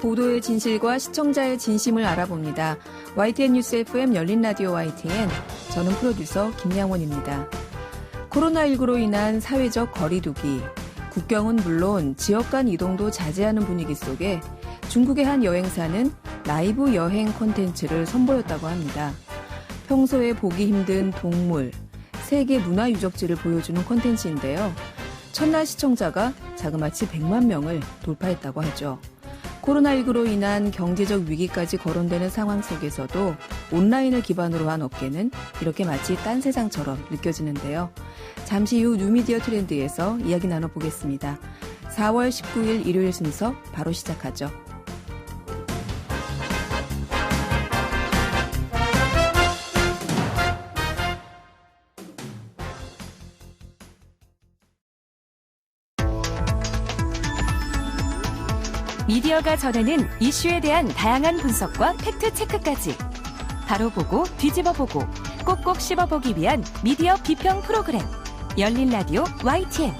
보도의 진실과 시청자의 진심을 알아봅니다. YTN 뉴스 FM 열린 라디오 YTN. 저는 프로듀서 김양원입니다. 코로나19로 인한 사회적 거리두기, 국경은 물론 지역 간 이동도 자제하는 분위기 속에 중국의 한 여행사는 라이브 여행 콘텐츠를 선보였다고 합니다. 평소에 보기 힘든 동물, 세계 문화 유적지를 보여주는 콘텐츠인데요. 첫날 시청자가 자그마치 100만 명을 돌파했다고 하죠. 코로나19로 인한 경제적 위기까지 거론되는 상황 속에서도 온라인을 기반으로 한 업계는 이렇게 마치 딴 세상처럼 느껴지는데요. 잠시 후 뉴미디어 트렌드에서 이야기 나눠보겠습니다. 4월 19일 일요일 순서 바로 시작하죠. 미디어가 전하는 이슈에 대한 다양한 분석과 팩트체크까지 바로 보고 뒤집어 보고 꼭꼭 씹어보기 위한 미디어 비평 프로그램 열린 라디오 YTN.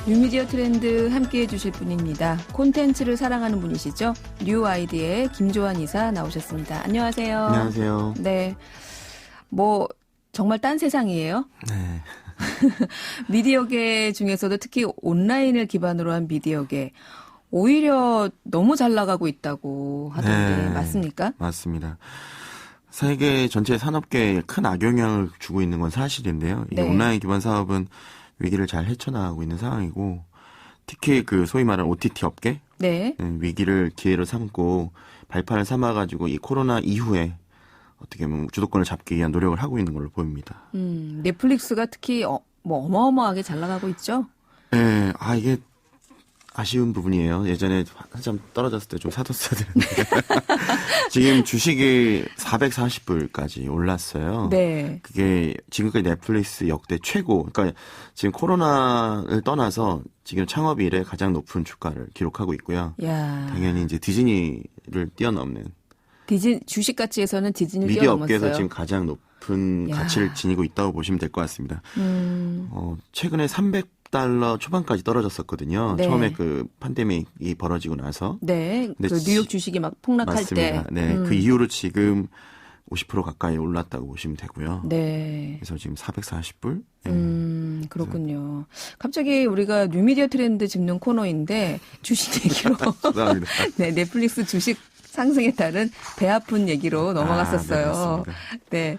뉴미디어 트렌드 함께해 주실 분입니다. 콘텐츠를 사랑하는 분이시죠. 뉴아이디의 김조한 이사 나오셨습니다. 안녕하세요. 안녕하세요. 네, 정말 딴 세상이에요. 네. 미디어계 중에서도 특히 온라인을 기반으로 한 미디어계 오히려 너무 잘 나가고 있다고 하던데 네, 맞습니까? 맞습니다. 세계 전체 산업계에 큰 악영향을 주고 있는 건 사실인데요. 이 네. 온라인 기반 사업은 위기를 잘 헤쳐나가고 있는 상황이고 특히 그 소위 말하는 OTT 업계 네. 위기를 기회로 삼고 발판을 삼아가지고 이 코로나 이후에 어떻게 보면 주도권을 잡기 위한 노력을 하고 있는 걸로 보입니다. 넷플릭스가 특히 어마어마하게 잘 나가고 있죠? 네, 이게 아쉬운 부분이에요. 예전에 한참 떨어졌을 때 좀 사뒀어야 되는데 지금 주식이 440불까지 올랐어요. 네. 그게 지금까지 넷플릭스 역대 최고. 그러니까 지금 코로나를 떠나서 지금 창업 이래 가장 높은 주가를 기록하고 있고요. 야. 당연히 이제 디즈니를 뛰어넘는 주식 가치에서는 디즈니를 미디어 뛰어넘었어요. 업계에서 지금 가장 높은 야. 가치를 지니고 있다고 보시면 될 것 같습니다. 최근에 300달러 초반까지 떨어졌었거든요. 네. 처음에 그 팬데믹이 벌어지고 나서. 네. 근데 그 뉴욕 주식이 막 폭락할 맞습니다. 때. 네. 그 이후로 지금 50% 가까이 올랐다고 보시면 되고요. 네. 그래서 지금 440불. 네. 그렇군요. 갑자기 우리가 뉴미디어 트렌드 짚는 코너인데 주식 얘기로 죄송합니다. 네, 넷플릭스 주식 상승에 따른 배 아픈 얘기로 넘어갔었어요. 네.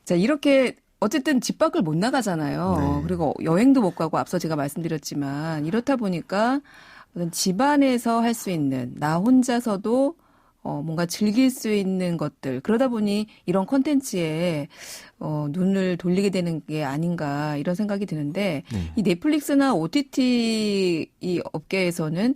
자, 이렇게 어쨌든 집 밖을 못 나가잖아요. 네. 그리고 여행도 못 가고 앞서 제가 말씀드렸지만 이렇다 보니까 집안에서 할 수 있는 나 혼자서도 뭔가 즐길 수 있는 것들 그러다 보니 이런 콘텐츠에 눈을 돌리게 되는 게 아닌가 이런 생각이 드는데 네. 이 넷플릭스나 OTT 이 업계에서는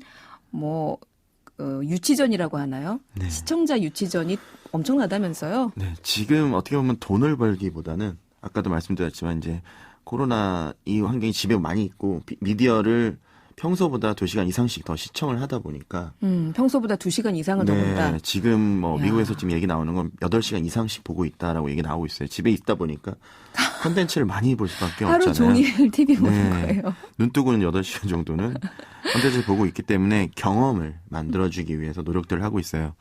유치전이라고 하나요? 네. 시청자 유치전이 엄청나다면서요? 네. 지금 어떻게 보면 돈을 벌기보다는 아까도 말씀드렸지만 이제 코로나 이 환경이 집에 많이 있고 미디어를 평소보다 2시간 이상씩 더 시청을 하다 보니까 평소보다 2시간 이상을 더 본다. 네, 지금 야. 미국에서 지금 얘기 나오는 건 8시간 이상씩 보고 있다라고 얘기 나오고 있어요. 집에 있다 보니까 콘텐츠를 많이 볼 수밖에 하루 없잖아요. 종일 TV 보는 네. 거예요. 눈 뜨고는 8시간 정도는 콘텐츠를 보고 있기 때문에 경험을 만들어주기 위해서 노력들을 하고 있어요.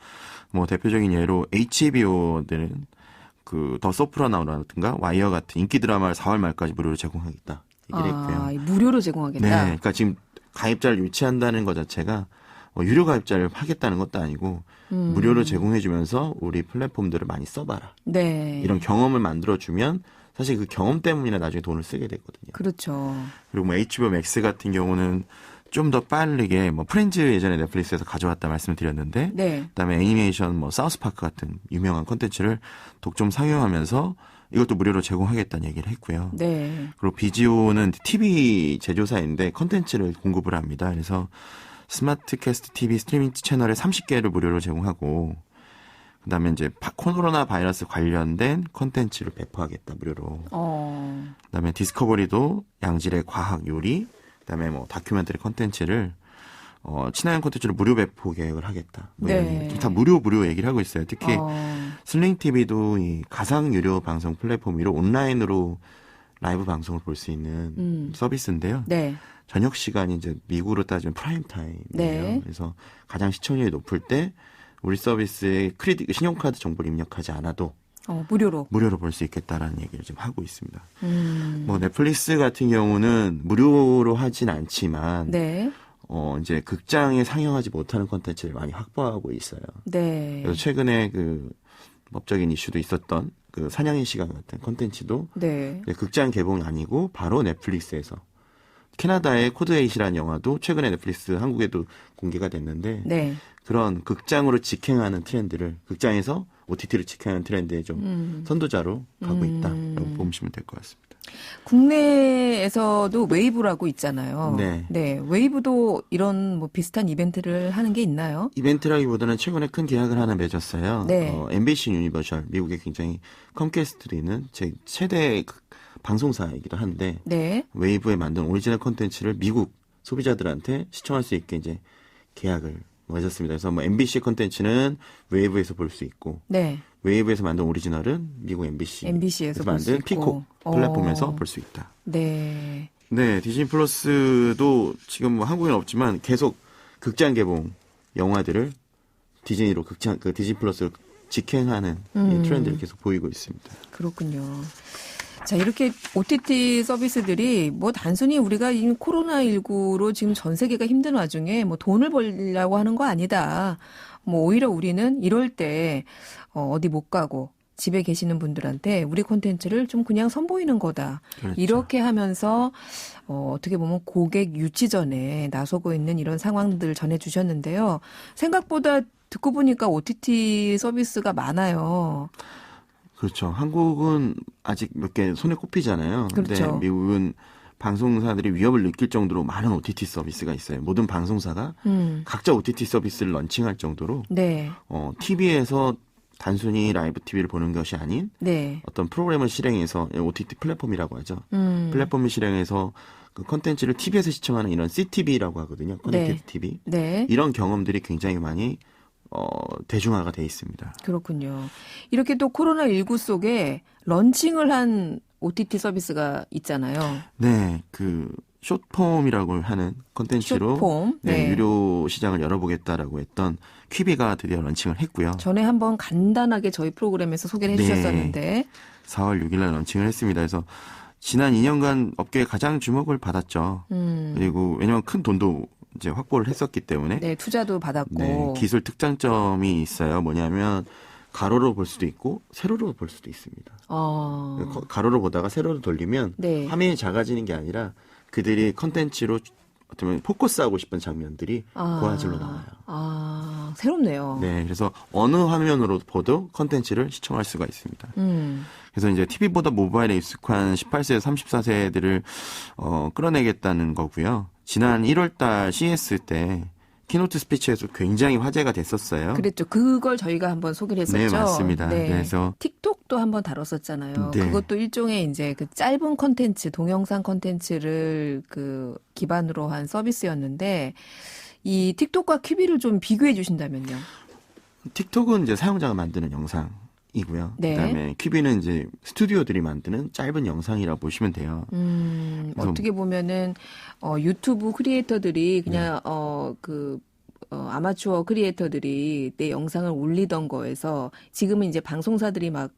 대표적인 예로 HBO들은 그 더 소프라노라든가 와이어 같은 인기 드라마를 4월 말까지 무료로 제공하겠다 얘기를 했고요. 무료로 제공하겠다. 네, 그러니까 지금 가입자를 유치한다는 것 자체가 유료 가입자를 하겠다는 것도 아니고 무료로 제공해주면서 우리 플랫폼들을 많이 써봐라. 네. 이런 경험을 만들어주면 사실 그 경험 때문이나 나중에 돈을 쓰게 되거든요. 그렇죠. 그리고 HBO 맥스 같은 경우는 좀 더 빠르게 프렌즈 예전에 넷플릭스에서 가져왔다 말씀을 드렸는데 네. 그다음에 애니메이션 사우스파크 같은 유명한 콘텐츠를 독점 상영하면서 이것도 무료로 제공하겠다는 얘기를 했고요. 네. 그리고 비지오는 TV 제조사인데 콘텐츠를 공급을 합니다. 그래서 스마트 캐스트 TV 스트리밍 채널에 30개를 무료로 제공하고 그다음에 이제 코로나 바이러스 관련된 콘텐츠를 배포하겠다 무료로. 그다음에 디스커버리도 양질의 과학 요리, 그다음에 다큐멘터리 콘텐츠를 친환경 콘텐츠를 무료 배포 계획을 하겠다. 네. 다 무료 얘기를 하고 있어요. 특히 슬링 TV도 이 가상 유료 방송 플랫폼 위로 온라인으로 라이브 방송을 볼 수 있는 서비스인데요. 네. 저녁 시간이 이제 미국으로 따지면 프라임 타임이에요. 네. 그래서 가장 시청률이 높을 때 우리 서비스에 신용카드 정보를 입력하지 않아도 무료로 볼 수 있겠다라는 얘기를 지금 하고 있습니다. 뭐 넷플릭스 같은 경우는 무료로 하진 않지만 네. 이제 극장에 상영하지 못하는 콘텐츠를 많이 확보하고 있어요. 네. 그래서 최근에 그 법적인 이슈도 있었던 그 사냥의 시간 같은 콘텐츠도 네. 극장 개봉이 아니고 바로 넷플릭스에서 캐나다의 코드 에잇이라는 영화도 최근에 넷플릭스 한국에도 공개가 됐는데 네. 그런 극장으로 직행하는 트렌드를 극장에서 OTT를 직행하는 트렌드에 좀 선도자로 가고 있다라고 보시면 될 것 같습니다. 국내에서도 웨이브라고 있잖아요. 네. 네. 웨이브도 이런 뭐 비슷한 이벤트를 하는 게 있나요? 이벤트라기보다는 최근에 큰 계약을 하나 맺었어요. 네. MBC 유니버셜 미국에 굉장히 컴캐스트로 있는 제 최대 방송사이기도 한데 네. 웨이브에 만든 오리지널 콘텐츠를 미국 소비자들한테 시청할 수 있게 이제 계약을 맺었습니다. 그래서 뭐 MBC 콘텐츠는 웨이브에서 볼 수 있고 네. 웨이브에서 만든 오리지널은 미국 MBC에서 볼 수 만든 있고. 피콕 플랫폼에서 볼 수 있다. 네. 네, 디즈니 플러스도 지금 뭐 한국에는 없지만 계속 극장 개봉 영화들을 디즈니로 디즈니 플러스로 직행하는 이 트렌드를 계속 보이고 있습니다. 그렇군요. 자, 이렇게 OTT 서비스들이 뭐 단순히 우리가 이 코로나19로 지금 전 세계가 힘든 와중에 뭐 돈을 벌려고 하는 거 아니다. 뭐 오히려 우리는 이럴 때 어디 못 가고 집에 계시는 분들한테 우리 콘텐츠를 좀 그냥 선보이는 거다. 그렇죠. 이렇게 하면서 어떻게 보면 고객 유치전에 나서고 있는 이런 상황들을 전해주셨는데요. 생각보다 듣고 보니까 OTT 서비스가 많아요. 그렇죠. 한국은 아직 몇 개 손에 꼽히잖아요. 그렇죠. 근데 미국은 방송사들이 위협을 느낄 정도로 많은 OTT 서비스가 있어요. 모든 방송사가 각자 OTT 서비스를 런칭할 정도로 네. TV에서 단순히 라이브 TV를 보는 것이 아닌 네. 어떤 프로그램을 실행해서 OTT 플랫폼이라고 하죠. 플랫폼을 실행해서 그 콘텐츠를 TV에서 시청하는 이런 CTV라고 하거든요. 커넥티드 네. TV. 네. 이런 경험들이 굉장히 많이 대중화가 돼 있습니다. 그렇군요. 이렇게 또 코로나19 속에 런칭을 한 OTT 서비스가 있잖아요. 네, 그 숏폼이라고 하는 콘텐츠로 숏폼. 네. 유료 시장을 열어보겠다라고 했던 퀴비가 드디어 런칭을 했고요. 전에 한번 간단하게 저희 프로그램에서 소개를 해주셨었는데 4월 6일 날 런칭을 했습니다. 그래서 지난 2년간 업계에 가장 주목을 받았죠. 그리고 왜냐하면 큰 돈도 이제 확보를 했었기 때문에 네, 투자도 받았고 네, 기술 특장점이 있어요. 뭐냐면 가로로 볼 수도 있고 세로로 볼 수도 있습니다. 가로로 보다가 세로로 돌리면 네. 화면이 작아지는 게 아니라 그들이 컨텐츠로 어떻게 보면 포커스하고 싶은 장면들이 고화질로 나와요. 새롭네요. 네, 그래서 어느 화면으로 보도 컨텐츠를 시청할 수가 있습니다. 그래서 이제 TV보다 모바일에 익숙한 18세에서 34세들을 끌어내겠다는 거고요. 지난 1월달 CES 때 키노트 스피치에서 굉장히 화제가 됐었어요. 그랬죠. 그걸 저희가 한번 소개를 했었죠. 네, 맞습니다. 네. 그래서 틱톡도 한번 다뤘었잖아요. 네. 그것도 일종의 이제 그 짧은 콘텐츠, 동영상 콘텐츠를 그 기반으로 한 서비스였는데 이 틱톡과 퀴비를 좀 비교해 주신다면요. 틱톡은 이제 사용자가 만드는 영상이고요. 네. 그다음에 퀴비는 이제 스튜디오들이 만드는 짧은 영상이라고 보시면 돼요. 어떻게 보면은 유튜브 크리에이터들이 그냥 아마추어 크리에이터들이 내 영상을 올리던 거에서 지금은 이제 방송사들이 막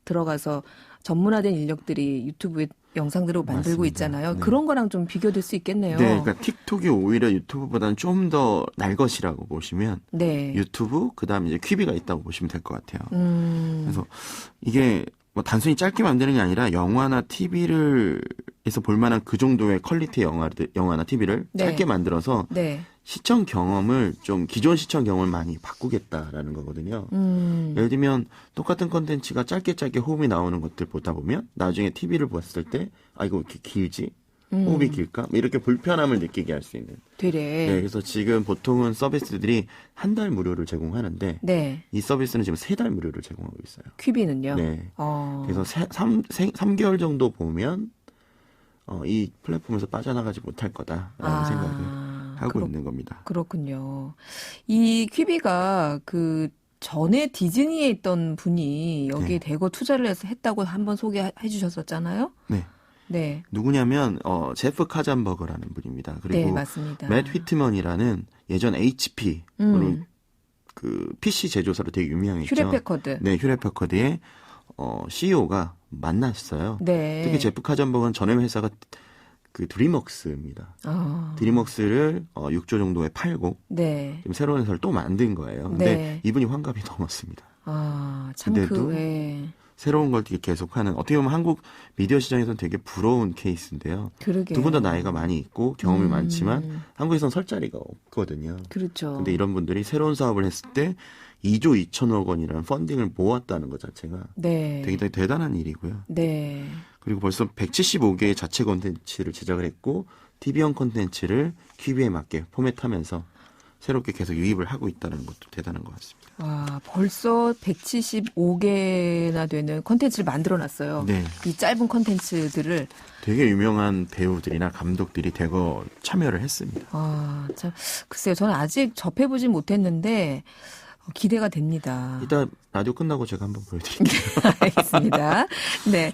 들어가서 전문화된 인력들이 유튜브에 영상들을 만들고 맞습니다. 있잖아요. 네. 그런 거랑 좀 비교될 수 있겠네요. 네, 그러니까 틱톡이 오히려 유튜브보다는 좀 더 날 것이라고 보시면 네. 유튜브 그다음에 이제 퀴비가 있다고 보시면 될 것 같아요. 음. 그래서 이게 뭐 단순히 짧게 만드는 게 아니라 영화나 TV에서 볼 만한 그 정도의 퀄리티의 영화나 TV를 네. 짧게 만들어서 네. 시청 경험을 좀 기존 시청 경험을 많이 바꾸겠다라는 거거든요. 예를 들면 똑같은 콘텐츠가 짧게 호흡이 나오는 것들 보다 보면 나중에 TV를 봤을 때 이거 왜 이렇게 길지? 호흡이 길까? 이렇게 불편함을 느끼게 할 수 있는. 되레. 네, 그래서 지금 보통은 서비스들이 한 달 무료를 제공하는데 네. 이 서비스는 지금 3달 무료를 제공하고 있어요. 퀴비는요? 네. 그래서 3개월 정도 보면 이 플랫폼에서 빠져나가지 못할 거다라는 생각을 하고 있는 겁니다. 그렇군요. 이 퀴비가 그 전에 디즈니에 있던 분이 여기에 네. 대거 투자를 해서 했다고 한번 소개해 주셨었잖아요. 네. 네. 누구냐면 제프 카잔버거라는 분입니다. 네, 그리고 맞습니다. 맷 휘트먼이라는 예전 HP 그 PC 제조사로 되게 유명했죠. 휴렛패커드. 네, 휴렛패커드의 CEO가 만났어요. 네. 특히 제프 카잔버거는 전에 회사가 그 드림웍스입니다. 드림웍스를 6조 정도에 팔고 네. 지금 새로운 회사를 또 만든 거예요. 근데 네. 이분이 환갑이 넘었습니다. 참 근데도 새로운 걸 되게 계속하는 어떻게 보면 한국 미디어 시장에서는 되게 부러운 케이스인데요. 그러게요. 두 분 다 나이가 많이 있고 경험이 많지만 한국에선 설 자리가 없거든요. 그렇죠. 근데 이런 분들이 새로운 사업을 했을 때 2조 2천억 원이라는 펀딩을 모았다는 것 자체가 네. 되게 대단한 일이고요. 네. 그리고 벌써 175개의 자체 콘텐츠를 제작을 했고 TV형 콘텐츠를 큐비에 맞게 포맷하면서 새롭게 계속 유입을 하고 있다는 것도 대단한 것 같습니다. 와, 벌써 175개나 되는 콘텐츠를 만들어놨어요. 네. 이 짧은 콘텐츠들을. 되게 유명한 배우들이나 감독들이 대거 참여를 했습니다. 참, 글쎄요. 저는 아직 접해보진 못했는데 기대가 됩니다. 이따 라디오 끝나고 제가 한번 보여드릴게요. 알겠습니다. 네.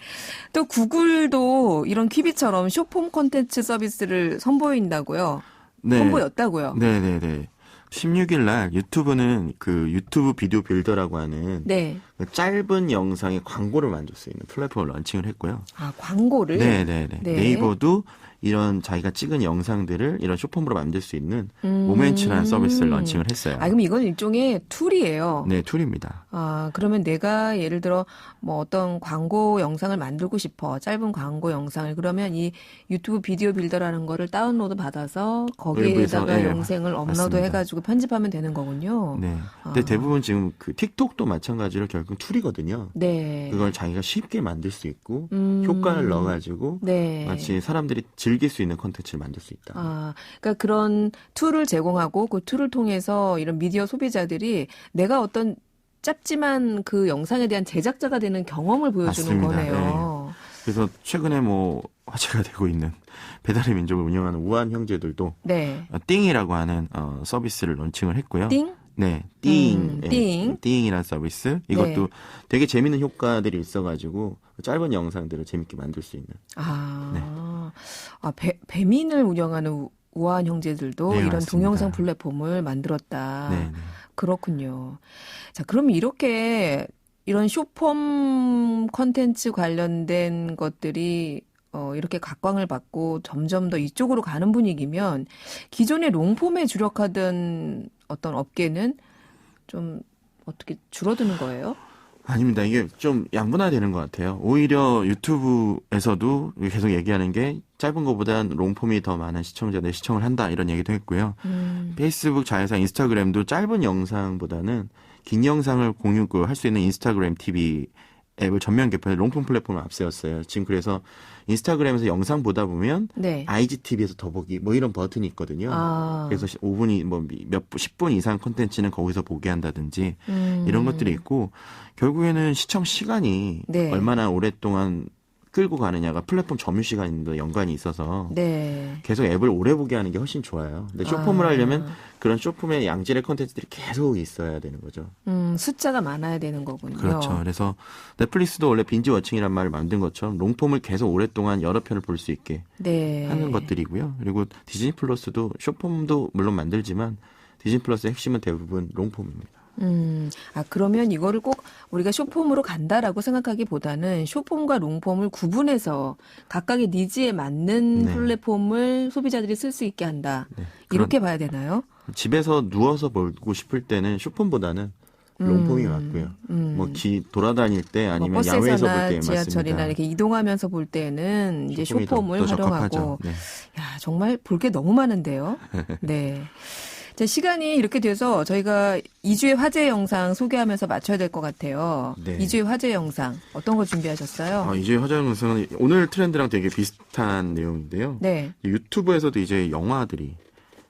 또 구글도 이런 퀴비처럼 숏폼 콘텐츠 서비스를 선보인다고요? 네. 선보였다고요? 네네네. 16일 날 유튜브는 그 유튜브 비디오 빌더라고 하는 네. 짧은 영상에 광고를 만들 수 있는 플랫폼을 런칭을 했고요. 광고를? 네네네. 네. 네이버도 이런 자기가 찍은 영상들을 이런 숏폼으로 만들 수 있는 모멘츠라는 서비스를 런칭을 했어요. 그럼 이건 일종의 툴이에요. 네, 툴입니다. 그러면 내가 예를 들어 뭐 어떤 광고 영상을 만들고 싶어. 짧은 광고 영상을. 그러면 이 유튜브 비디오 빌더라는 거를 다운로드 받아서 거기에다가 네, 영상을 업로드 맞습니다. 해가지고 편집하면 되는 거군요. 네. 근데 대부분 지금 그 틱톡도 마찬가지로 결국 툴이거든요. 네. 그걸 자기가 쉽게 만들 수 있고 효과를 넣어가지고 네. 마치 사람들이 즐길 수 있는 콘텐츠를 만들 수 있다. 그러니까 그런 툴을 제공하고 그 툴을 통해서 이런 미디어 소비자들이 내가 어떤 짧지만 그 영상에 대한 제작자가 되는 경험을 보여주는 맞습니다. 거네요. 네. 그래서 최근에 뭐 화제가 되고 있는 배달의 민족을 운영하는 우한 형제들도 네. 띵이라고 하는 서비스를 런칭을 했고요. 띵? 네, 띵. 띵. 띵이라는 서비스. 이것도 네. 되게 재밌는 효과들이 있어가지고 짧은 영상들을 재밌게 만들 수 있는. 배민을 운영하는 우한 형제들도 네, 이런 맞습니다. 동영상 플랫폼을 만들었다. 네, 네. 그렇군요. 자, 그럼 이렇게 이런 숏폼 콘텐츠 관련된 것들이 이렇게 각광을 받고 점점 더 이쪽으로 가는 분위기면 기존의 롱폼에 주력하던 어떤 업계는 좀 어떻게 줄어드는 거예요? 아닙니다. 이게 좀 양분화되는 것 같아요. 오히려 유튜브에서도 계속 얘기하는 게 짧은 것보단 롱폼이 더 많은 시청자들이 시청을 한다 이런 얘기도 했고요. 페이스북 자회사 인스타그램도 짧은 영상보다는 긴 영상을 할 수 있는 인스타그램 TV 앱을 전면 개편해 롱폼 플랫폼을 앞세웠어요. 지금 그래서 인스타그램에서 영상 보다 보면 네. IGTV에서 더보기 뭐 이런 버튼이 있거든요. 그래서 5분이 뭐 10분 이상 콘텐츠는 거기서 보게 한다든지 이런 것들이 있고 결국에는 시청 시간이 네. 얼마나 오랫동안 끌고 가느냐가 플랫폼 점유 시간과 연관이 있어서 네. 계속 앱을 오래 보게 하는 게 훨씬 좋아요. 근데 숏폼을 하려면 그런 숏폼의 양질의 콘텐츠들이 계속 있어야 되는 거죠. 숫자가 많아야 되는 거군요. 그렇죠. 그래서 넷플릭스도 원래 빈지 워칭이란 말을 만든 것처럼 롱폼을 계속 오랫동안 여러 편을 볼 수 있게 네. 하는 것들이고요. 그리고 디즈니 플러스도 숏폼도 물론 만들지만 디즈니 플러스의 핵심은 대부분 롱폼입니다. 그러면 이거를 꼭 우리가 숏폼으로 간다라고 생각하기보다는 숏폼과 롱폼을 구분해서 각각의 니즈에 맞는 네. 플랫폼을 소비자들이 쓸 수 있게 한다. 네. 이렇게 봐야 되나요? 집에서 누워서 보고 싶을 때는 숏폼보다는 롱폼이 맞고요. 뭐 돌아다닐 때 아니면 야외에서 볼 버스에서나 때 지하철이나 맞습니다. 이렇게 이동하면서 볼 때는 이제 숏폼이 숏폼을 더 활용하고. 적합하죠. 네. 야, 정말 볼 게 너무 많은데요. 네. 자, 시간이 이렇게 돼서 저희가 2주의 화제 영상 소개하면서 맞춰야 될 것 같아요. 네. 2주의 화제 영상 어떤 거 준비하셨어요? 이제 화제 영상은 오늘 트렌드랑 되게 비슷한 내용인데요. 네. 유튜브에서도 이제 영화들이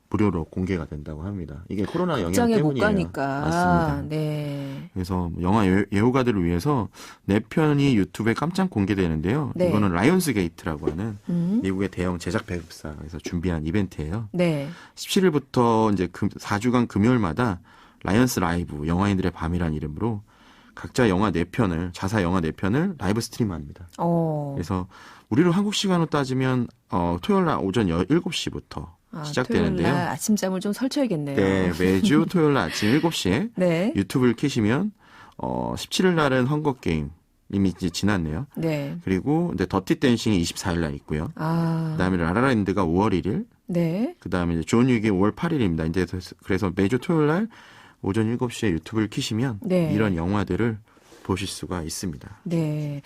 무료로 공개가 된다고 합니다. 이게 코로나 영향 극장에 못 때문이에요. 가니까. 맞습니다. 네. 그래서 영화 예호가들을 위해서 4편이 유튜브에 깜짝 공개되는데요. 네. 이거는 라이온스 게이트라고 하는 미국의 대형 제작 배급사에서 준비한 이벤트예요. 네. 17일부터 이제 4주간 금요일마다 라이언스 라이브 영화인들의 밤이라는 이름으로 각자 영화 4편을 자사 영화 4편을 라이브 스트림합니다. 그래서 우리로 한국 시간으로 따지면 토요일 날 오전 7시부터 시작되는데요. 토요일 날 아침잠을 좀 설쳐야겠네요. 네, 매주 토요일 날 아침 7시에 네. 유튜브를 켜시면 17일 날은 헝거 게임 이미 이제 지났네요. 네. 그리고 이제 더티 댄싱이 24일 날 있고요. 그다음에 라라랜드가 5월 1일. 네. 그다음에 이제 존 윅이 5월 8일입니다. 이제 그래서 매주 토요일 날 오전 7시에 유튜브를 켜시면 네. 이런 영화들을 보실 수가 있습니다. 네.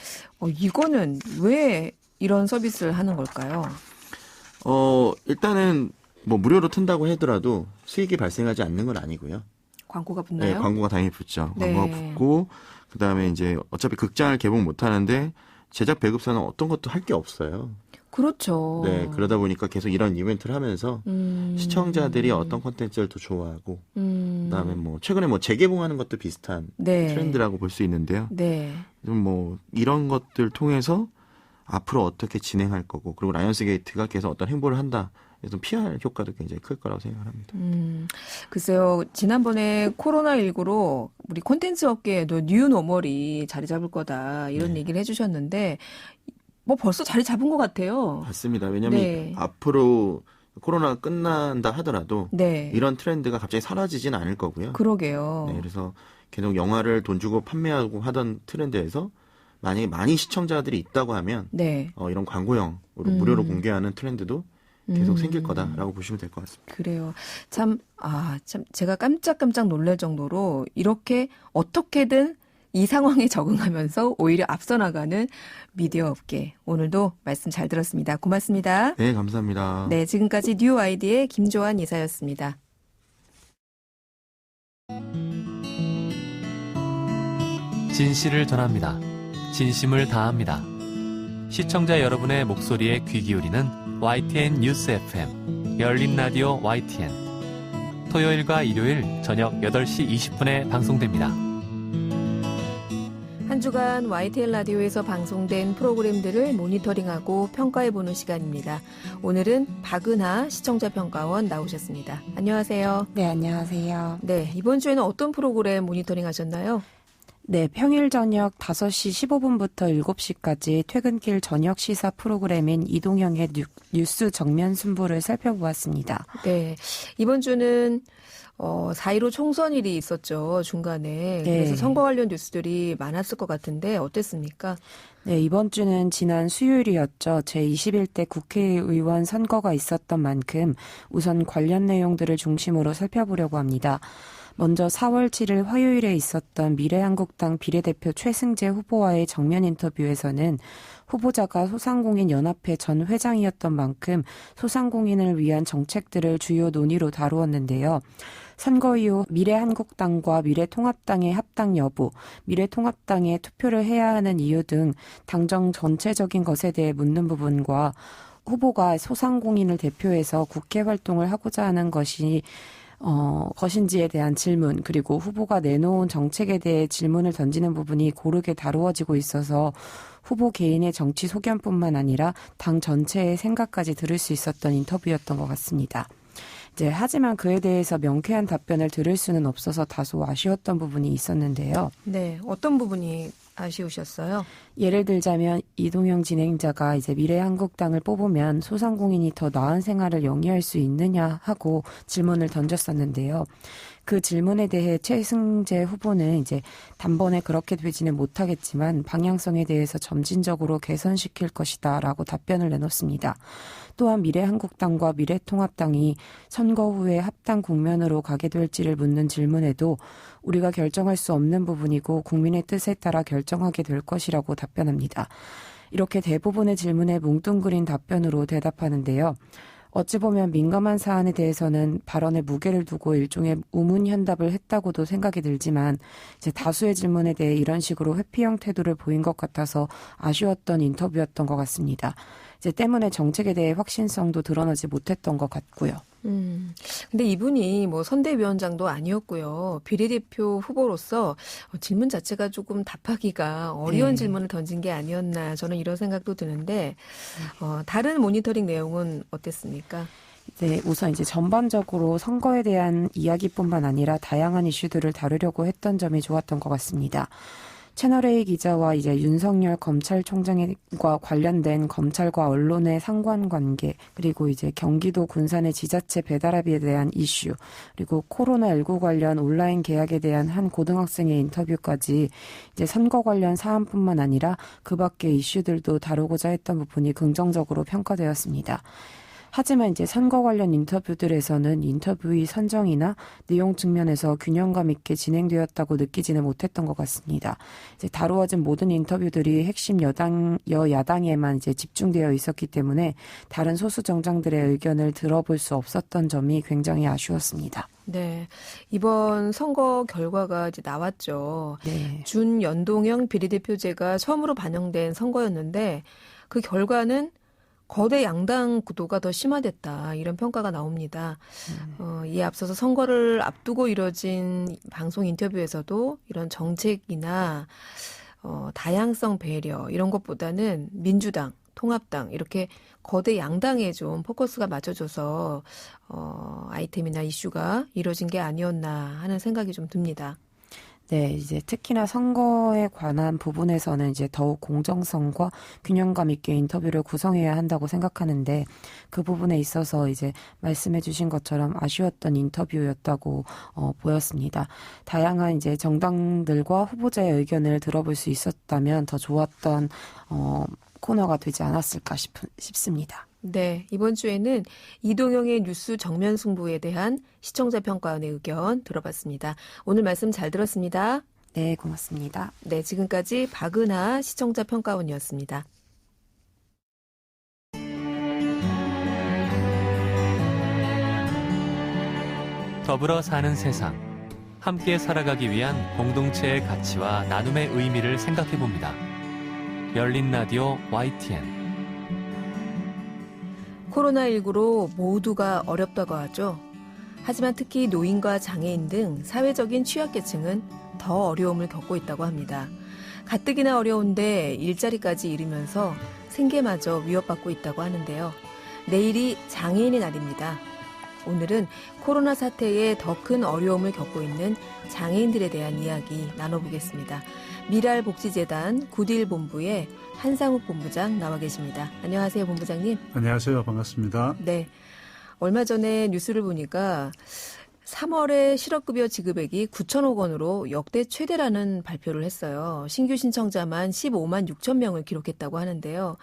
이거는 왜 이런 서비스를 하는 걸까요? 일단은 뭐 무료로 튼다고 하더라도 수익이 발생하지 않는 건 아니고요. 광고가 붙나요? 네, 광고가 당연히 붙죠. 네. 광고가 붙고 그다음에 이제 어차피 극장을 개봉 못 하는데 제작 배급사는 어떤 것도 할 게 없어요. 그렇죠. 네, 그러다 보니까 계속 이런 이벤트를 하면서 시청자들이 어떤 콘텐츠를 더 좋아하고 그다음에 뭐 최근에 뭐 재개봉하는 것도 비슷한 네. 트렌드라고 볼 수 있는데요. 네. 좀 뭐 이런 것들 통해서 앞으로 어떻게 진행할 거고 그리고 라이언스 게이트가 계속 어떤 행보를 한다. 그래서 PR 효과도 굉장히 클 거라고 생각합니다. 글쎄요. 지난번에 코로나19로 우리 콘텐츠 업계에도 뉴 노멀이 자리 잡을 거다 이런 얘기를 해주셨는데 뭐 벌써 자리 잡은 것 같아요. 맞습니다. 왜냐하면 네. 앞으로 코로나가 끝난다 하더라도 네. 이런 트렌드가 갑자기 사라지진 않을 거고요. 그러게요. 네, 그래서 계속 영화를 돈 주고 판매하고 하던 트렌드에서 만약에 많이 시청자들이 있다고 하면 네. 이런 광고형으로 무료로 공개하는 트렌드도 계속 생길 거다라고 보시면 될 것 같습니다. 그래요. 참 제가 깜짝깜짝 놀랄 정도로 이렇게 어떻게든 이 상황에 적응하면서 오히려 앞서 나가는 미디어 업계. 오늘도 말씀 잘 들었습니다. 고맙습니다. 네, 감사합니다. 네, 지금까지 뉴 아이디의 김조한 이사였습니다. 진실을 전합니다. 진심을 다합니다. 시청자 여러분의 목소리에 귀 기울이는 YTN 뉴스 FM, 열린 라디오 YTN. 토요일과 일요일 저녁 8시 20분에 방송됩니다. 한 주간 YTN 라디오에서 방송된 프로그램들을 모니터링하고 평가해보는 시간입니다. 오늘은 박은하 시청자평가원 나오셨습니다. 안녕하세요. 네, 안녕하세요. 네, 이번 주에는 어떤 프로그램 모니터링 하셨나요? 네, 평일 저녁 5시 15분부터 7시까지 퇴근길 저녁 시사 프로그램인 이동형의 뉴스 정면 승부를 살펴보았습니다. 네, 이번 주는 4.15 총선일이 있었죠, 중간에. 네. 그래서 선거 관련 뉴스들이 많았을 것 같은데 어땠습니까? 네, 이번 주는 지난 수요일이었죠. 제21대 국회의원 선거가 있었던 만큼 우선 관련 내용들을 중심으로 살펴보려고 합니다. 먼저 4월 7일 화요일에 있었던 미래한국당 비례대표 최승재 후보와의 정면 인터뷰에서는 후보자가 소상공인연합회 전 회장이었던 만큼 소상공인을 위한 정책들을 주요 논의로 다루었는데요. 선거 이후 미래한국당과 미래통합당의 합당 여부, 미래통합당에 투표를 해야 하는 이유 등 당정 전체적인 것에 대해 묻는 부분과 후보가 소상공인을 대표해서 국회 활동을 하고자 하는 것인지에 대한 질문, 그리고 후보가 내놓은 정책에 대해 질문을 던지는 부분이 고르게 다루어지고 있어서 후보 개인의 정치 소견뿐만 아니라 당 전체의 생각까지 들을 수 있었던 인터뷰였던 것 같습니다. 하지만 그에 대해서 명쾌한 답변을 들을 수는 없어서 다소 아쉬웠던 부분이 있었는데요. 네, 어떤 부분이 아쉬우셨어요? 예를 들자면 이동형 진행자가 미래한국당을 뽑으면 소상공인이 더 나은 생활을 영위할 수 있느냐 하고 질문을 던졌었는데요. 그 질문에 대해 최승재 후보는 단번에 그렇게 되지는 못하겠지만 방향성에 대해서 점진적으로 개선시킬 것이다라고 답변을 내놓습니다. 또한 미래한국당과 미래통합당이 선거 후에 합당 국면으로 가게 될지를 묻는 질문에도 우리가 결정할 수 없는 부분이고 국민의 뜻에 따라 결정하게 될 것이라고 답변합니다. 이렇게 대부분의 질문에 뭉뚱그린 답변으로 대답하는데요. 어찌 보면 민감한 사안에 대해서는 발언에 무게를 두고 일종의 우문현답을 했다고도 생각이 들지만 다수의 질문에 대해 이런 식으로 회피형 태도를 보인 것 같아서 아쉬웠던 인터뷰였던 것 같습니다. 때문에 정책에 대해 확신성도 드러나지 못했던 것 같고요. 근데 이분이 선대위원장도 아니었고요. 비례대표 후보로서 질문 자체가 조금 답하기가 어려운 질문을 던진 게 아니었나 저는 이런 생각도 드는데 다른 모니터링 내용은 어땠습니까? 네, 우선 이제 전반적으로 선거에 대한 이야기뿐만 아니라 다양한 이슈들을 다루려고 했던 점이 좋았던 것 같습니다. 채널A 기자와 이제 윤석열 검찰총장과 관련된 검찰과 언론의 상관관계, 그리고 이제 경기도 군산의 지자체 배달앱에 대한 이슈, 그리고 코로나19 관련 온라인 계약에 대한 한 고등학생의 인터뷰까지 이제 선거 관련 사안뿐만 아니라 그 밖의 이슈들도 다루고자 했던 부분이 긍정적으로 평가되었습니다. 하지만 이제 선거 관련 인터뷰들에서는 인터뷰의 선정이나 내용 측면에서 균형감 있게 진행되었다고 느끼지는 못했던 것 같습니다. 이제 다루어진 모든 인터뷰들이 핵심 여야당에만 이제 집중되어 있었기 때문에 다른 소수 정당들의 의견을 들어볼 수 없었던 점이 굉장히 아쉬웠습니다. 네, 이번 선거 결과가 이제 나왔죠. 네. 준연동형 비례대표제가 처음으로 반영된 선거였는데 그 결과는 거대 양당 구도가 더 심화됐다, 이런 평가가 나옵니다. 이에 앞서서 선거를 앞두고 이뤄진 방송 인터뷰에서도 이런 정책이나 다양성 배려 이런 것보다는 민주당, 통합당 이렇게 거대 양당에 좀 포커스가 맞춰져서 아이템이나 이슈가 이뤄진 게 아니었나 하는 생각이 좀 듭니다. 네, 이제 특히나 선거에 관한 부분에서는 이제 더욱 공정성과 균형감 있게 인터뷰를 구성해야 한다고 생각하는데 그 부분에 있어서 이제 말씀해 주신 것처럼 아쉬웠던 인터뷰였다고 보였습니다. 다양한 이제 정당들과 후보자의 의견을 들어볼 수 있었다면 더 좋았던 코너가 되지 않았을까 싶습니다. 네, 이번 주에는 이동영의 뉴스 정면 승부에 대한 시청자 평가원의 의견 들어봤습니다. 오늘 말씀 잘 들었습니다. 네, 고맙습니다. 네, 지금까지 박은하 시청자 평가원이었습니다. 더불어 사는 세상, 함께 살아가기 위한 공동체의 가치와 나눔의 의미를 생각해봅니다. 열린 라디오 YTN. 코로나19로 모두가 어렵다고 하죠. 하지만 특히 노인과 장애인 등 사회적인 취약계층은 더 어려움을 겪고 있다고 합니다. 가뜩이나 어려운데 일자리까지 잃으면서 생계마저 위협받고 있다고 하는데요. 내일이 장애인의 날입니다. 오늘은 코로나 사태에 더 큰 어려움을 겪고 있는 장애인들에 대한 이야기 나눠보겠습니다. 미랄복지재단 구딜본부의 한상욱 본부장 나와 계십니다. 안녕하세요, 본부장님. 안녕하세요. 반갑습니다. 네. 얼마 전에 뉴스를 보니까 3월에 실업급여 지급액이 9천억 원으로 역대 최대라는 발표를 했어요. 신규 신청자만 15만 6천 명을 기록했다고 하는데요.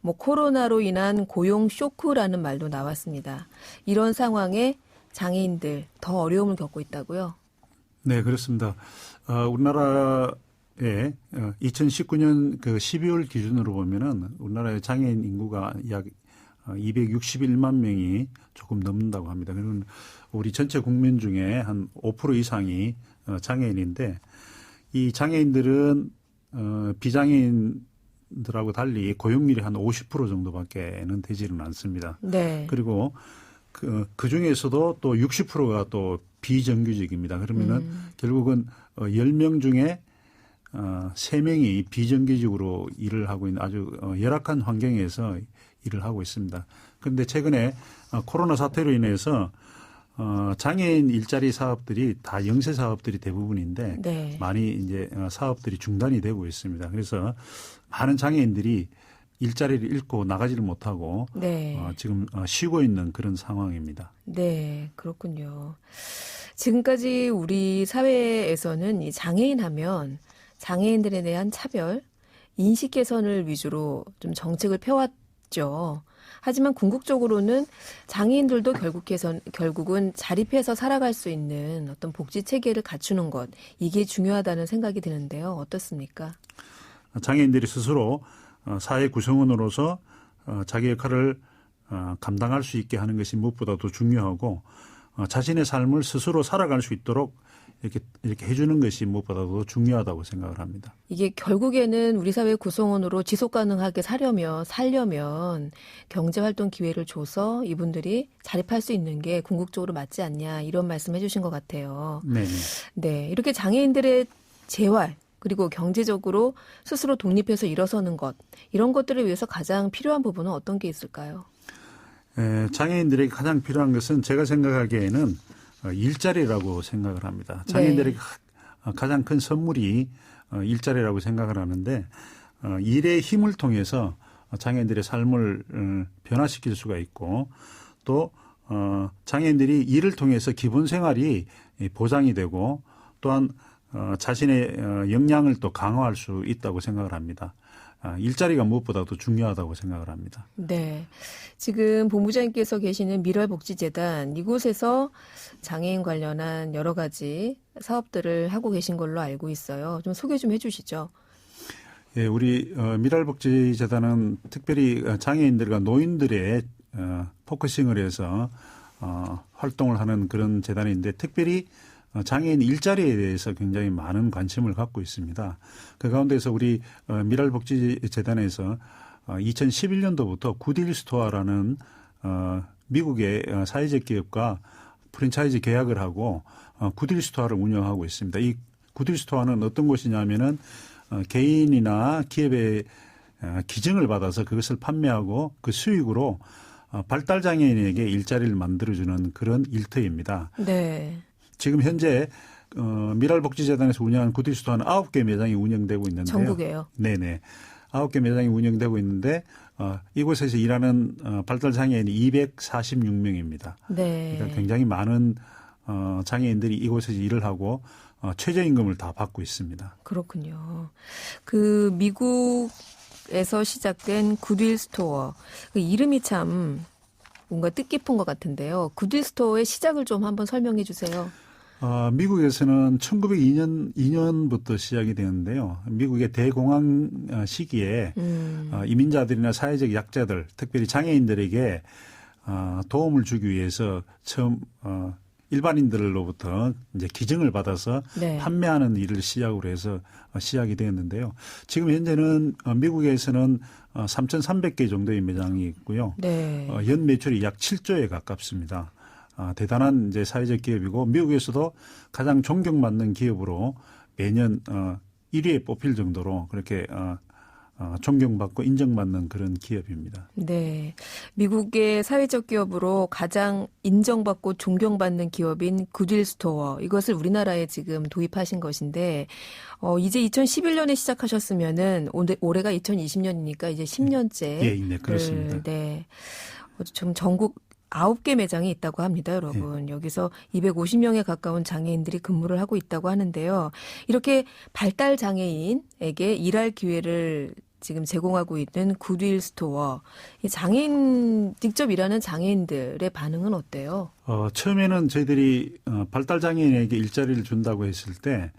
코로나로 인한 고용 쇼크라는 말도 나왔습니다. 이런 상황에 장애인들 더 어려움을 겪고 있다고요? 네, 그렇습니다. 우리나라에 2019년 그 12월 기준으로 보면은 우리나라의 장애인 인구가 약 261만 명이 조금 넘는다고 합니다. 그러면 우리 전체 국민 중에 한 5% 이상이 장애인인데 이 장애인들은 비장애인들하고 달리 고용률이 한 50% 정도밖에는 되지는 않습니다. 네. 그리고 그 중에서도 또 60%가 또 비정규직입니다. 그러면은 결국은 10명 중에 3명이 비정규직으로 일을 하고 있는 아주 열악한 환경에서 일을 하고 있습니다. 그런데 최근에 코로나 사태로 인해서 장애인 일자리 사업들이 다 영세 사업들이 대부분인데 네. 많이 이제 사업들이 중단이 되고 있습니다. 그래서 많은 장애인들이 일자리를 잃고 나가지를 못하고 네. 지금 쉬고 있는 그런 상황입니다. 네, 그렇군요. 지금까지 우리 사회에서는 이 장애인 하면 장애인들에 대한 차별, 인식 개선을 위주로 좀 정책을 펴왔죠. 하지만 궁극적으로는 장애인들도 결국은 자립해서 살아갈 수 있는 어떤 복지 체계를 갖추는 것, 이게 중요하다는 생각이 드는데요. 어떻습니까? 장애인들이 스스로 사회 구성원으로서 자기 역할을 감당할 수 있게 하는 것이 무엇보다 더 중요하고 자신의 삶을 스스로 살아갈 수 있도록 이렇게 해주는 것이 무엇보다 더 중요하다고 생각을 합니다. 이게 결국에는 우리 사회 구성원으로 지속 가능하게 살려면 경제활동 기회를 줘서 이분들이 자립할 수 있는 게 궁극적으로 맞지 않냐, 이런 말씀 해주신 것 같아요. 네. 네, 이렇게 장애인들의 재활, 그리고 경제적으로 스스로 독립해서 일어서는 것, 이런 것들을 위해서 가장 필요한 부분은 어떤 게 있을까요? 장애인들에게 가장 필요한 것은 제가 생각하기에는 일자리라고 생각을 합니다. 장애인들에게 가장 큰 선물이 일자리라고 생각을 하는데 일의 힘을 통해서 장애인들의 삶을 변화시킬 수가 있고 또 장애인들이 일을 통해서 기본 생활이 보장이 되고 또한 자신의 역량을 또 강화할 수 있다고 생각을 합니다. 일자리가 무엇보다도 중요하다고 생각을 합니다. 네. 지금 본부장님께서 계시는 미랄복지재단 이곳에서 장애인 관련한 여러 가지 사업들을 하고 계신 걸로 알고 있어요. 좀 소개 좀 해 주시죠. 예, 우리 미랄복지재단은 특별히 장애인들과 노인들의 포커싱을 해서 활동을 하는 그런 재단인데 특별히 장애인 일자리에 대해서 굉장히 많은 관심을 갖고 있습니다. 그 가운데서 우리 미랄복지재단에서 2011년도부터 굿윌스토어라는 미국의 사회적 기업과 프랜차이즈 계약을 하고 굿윌스토어를 운영하고 있습니다. 이 굿윌스토어는 어떤 곳이냐면은 개인이나 기업의 기증을 받아서 그것을 판매하고 그 수익으로 발달장애인에게 일자리를 만들어주는 그런 일터입니다. 네. 지금 현재 미랄복지재단에서 운영하는 굿윌스토어는 9개 매장이 운영되고 있는데요. 전국에요? 네네. 9개 매장이 운영되고 있는데 이곳에서 일하는 발달장애인이 246명입니다. 네. 그러니까 굉장히 많은 장애인들이 이곳에서 일을 하고 최저임금을 다 받고 있습니다. 그렇군요. 그 미국에서 시작된 굿윌스토어 그 이름이 참 뭔가 뜻깊은 것 같은데요. 굿윌스토어의 시작을 좀 한번 설명해 주세요. 미국에서는 1902년부터 시작이 되었는데요. 미국의 대공황 시기에 이민자들이나 사회적 약자들, 특별히 장애인들에게 도움을 주기 위해서 처음 일반인들로부터 이제 기증을 받아서 네. 판매하는 일을 시작으로 해서 시작이 되었는데요. 지금 현재는 미국에서는 3,300개 정도의 매장이 있고요. 네. 연 매출이 약 7조에 가깝습니다. 대단한 이제 사회적 기업이고 미국에서도 가장 존경받는 기업으로 매년 1위에 뽑힐 정도로 그렇게 존경받고 인정받는 그런 기업입니다. 네. 미국의 사회적 기업으로 가장 인정받고 존경받는 기업인 굿윌스토어 이것을 우리나라에 지금 도입하신 것인데 이제 2011년에 시작하셨으면은 올해가 2020년이니까 이제 10년째. 예, 네, 그렇습니다. 네. 지금 전국 9개 매장이 있다고 합니다, 여러분. 여기서 250명에 가까운 장애인들이 근무를 하고 있다고 하는데요. 이렇게 발달 장애인에게 일할 기회를 지금 제공하고 있는 굿윌스토어. 이 장애인, 직접 일하는 장애인들의 반응은 어때요? 처음에는 저희들이 발달 장애인에게 일자리를 준다고 했을 때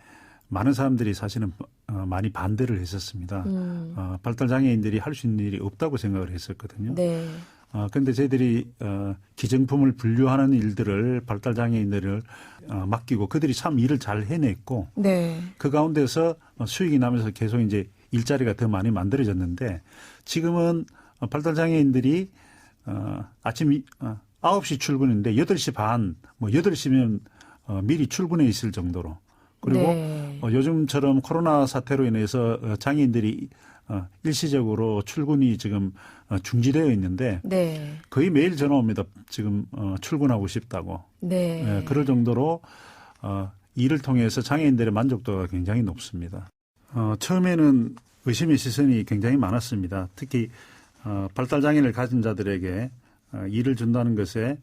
많은 사람들이 사실은 많이 반대를 했었습니다. 발달 장애인들이 할 수 있는 일이 없다고 생각을 했었거든요. 네. 그런데 저희들이 기증품을 분류하는 일들을 발달 장애인들을 맡기고 그들이 참 일을 잘 해냈고 네. 그 가운데서 수익이 나면서 계속 이제 일자리가 더 많이 만들어졌는데 지금은 발달 장애인들이 아침 9시 출근인데 8시 반, 뭐 8시면 미리 출근해 있을 정도로 그리고 네. 요즘처럼 코로나 사태로 인해서 장애인들이 일시적으로 출근이 지금 중지되어 있는데 네. 거의 매일 전화 옵니다. 지금 출근하고 싶다고. 네. 네, 그럴 정도로 일을 통해서 장애인들의 만족도가 굉장히 높습니다. 처음에는 의심의 시선이 굉장히 많았습니다. 특히 발달 장애를 가진 자들에게 일을 준다는 것에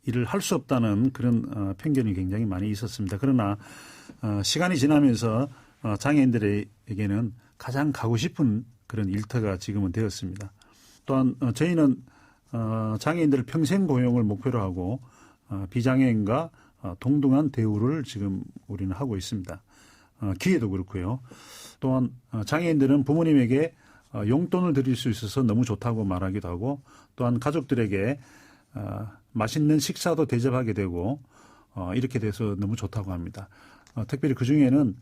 일을 할 수 없다는 그런 편견이 굉장히 많이 있었습니다. 그러나 시간이 지나면서 장애인들에게는 가장 가고 싶은 그런 일터가 지금은 되었습니다. 또한 저희는 장애인들을 평생 고용을 목표로 하고 비장애인과 동등한 대우를 지금 우리는 하고 있습니다. 기회도 그렇고요. 또한 장애인들은 부모님에게 용돈을 드릴 수 있어서 너무 좋다고 말하기도 하고 또한 가족들에게 맛있는 식사도 대접하게 되고 이렇게 돼서 너무 좋다고 합니다. 특별히 그중에는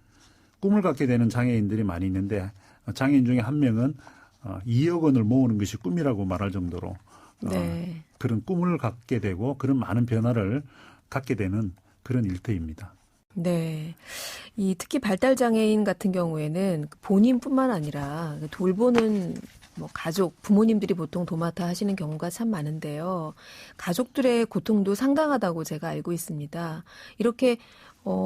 꿈을 갖게 되는 장애인들이 많이 있는데 장애인 중에 한 명은 2억 원을 모으는 것이 꿈이라고 말할 정도로 네. 그런 꿈을 갖게 되고 그런 많은 변화를 갖게 되는 그런 일터입니다. 네. 특히 발달 장애인 같은 경우에는 본인뿐만 아니라 돌보는 뭐 가족, 부모님들이 보통 도맡아 하시는 경우가 참 많은데요. 가족들의 고통도 상당하다고 제가 알고 있습니다. 이렇게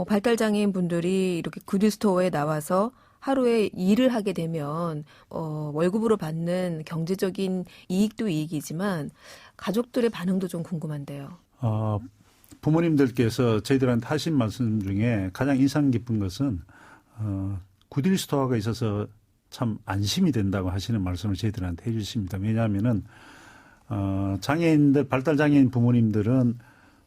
발달장애인 분들이 이렇게 구딜스토어에 나와서 하루에 일을 하게 되면 월급으로 받는 경제적인 이익도 이익이지만 가족들의 반응도 좀 궁금한데요. 부모님들께서 저희들한테 하신 말씀 중에 가장 인상 깊은 것은 구딜스토어가 있어서 참 안심이 된다고 하시는 말씀을 저희들한테 해주십니다. 왜냐하면은 장애인들, 발달장애인 부모님들은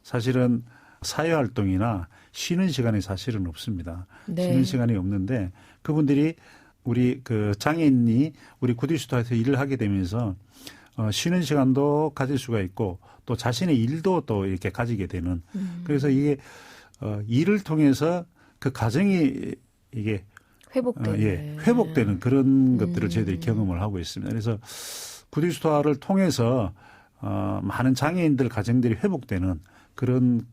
사실은 사회활동이나 쉬는 시간이 사실은 없습니다. 네. 쉬는 시간이 없는데 그분들이 우리 그 장애인이 우리 구딜스토어에서 일을 하게 되면서 쉬는 시간도 가질 수가 있고 또 자신의 일도 또 이렇게 가지게 되는 그래서 이게 일을 통해서 그 가정이 이게 회복되는 그런 것들을 저희들이 경험을 하고 있습니다. 그래서 구딜스토어를 통해서 많은 장애인들 가정들이 회복되는 그런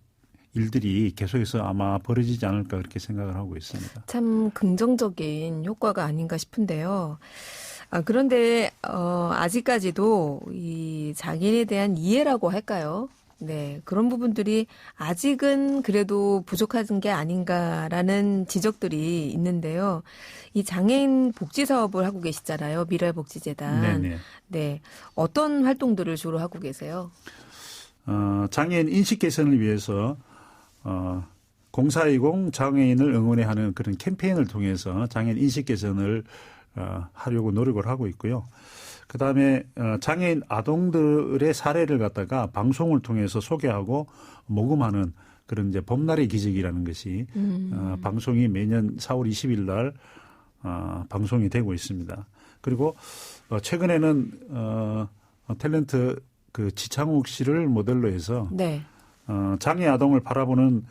일들이 계속해서 아마 벌어지지 않을까 그렇게 생각을 하고 있습니다. 참 긍정적인 효과가 아닌가 싶은데요. 그런데 아직까지도 이 장애인에 대한 이해라고 할까요? 네, 그런 부분들이 아직은 그래도 부족한 게 아닌가라는 지적들이 있는데요. 이 장애인 복지 사업을 하고 계시잖아요. 미래복지재단. 네네. 네, 어떤 활동들을 주로 하고 계세요? 장애인 인식 개선을 위해서 0420 장애인을 응원해 하는 그런 캠페인을 통해서 장애인 인식 개선을 하려고 노력을 하고 있고요. 그다음에 장애인 아동들의 사례를 갖다가 방송을 통해서 소개하고 모금하는 그런 이제 봄날의 기적이라는 것이 방송이 매년 4월 20일 날 방송이 되고 있습니다. 그리고 최근에는 탤런트 그 지창욱 씨를 모델로 해서 네. 장애 아동을 바라보는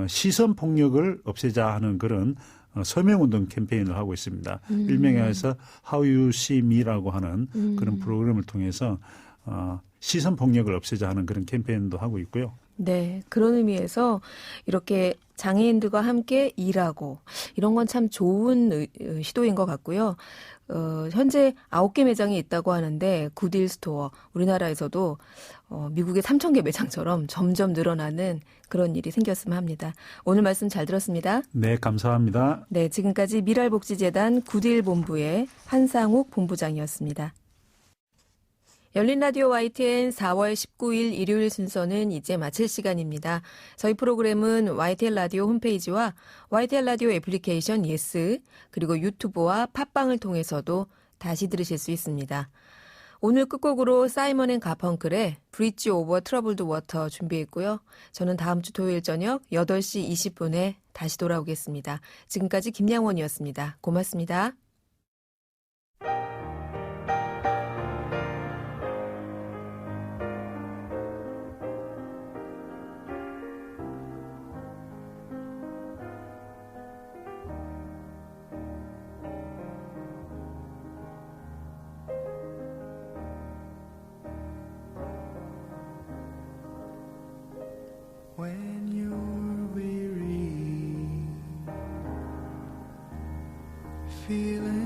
시선 폭력을 없애자 하는 그런 서명운동 캠페인을 하고 있습니다. 일명해서 How You See Me라고 하는 그런 프로그램을 통해서 시선 폭력을 없애자 하는 그런 캠페인도 하고 있고요. 네, 그런 의미에서 이렇게 장애인들과 함께 일하고 이런 건 참 좋은 시도인 것 같고요. 현재 9개 매장이 있다고 하는데 구딜스토어 우리나라에서도 미국의 3,000개 매장처럼 점점 늘어나는 그런 일이 생겼으면 합니다. 오늘 말씀 잘 들었습니다. 네, 감사합니다. 네, 지금까지 미랄복지재단 구딜본부의 한상욱 본부장이었습니다. 열린 라디오 YTN 4월 19일 일요일 순서는 이제 마칠 시간입니다. 저희 프로그램은 YTN 라디오 홈페이지와 YTN 라디오 애플리케이션 예스 그리고 유튜브와 팟빵을 통해서도 다시 들으실 수 있습니다. 오늘 끝곡으로 사이먼 앤 가펑클의 브릿지 오버 트러블드 워터 준비했고요. 저는 다음 주 토요일 저녁 8시 20분에 다시 돌아오겠습니다. 지금까지 김양원이었습니다. 고맙습니다. When you're weary, feeling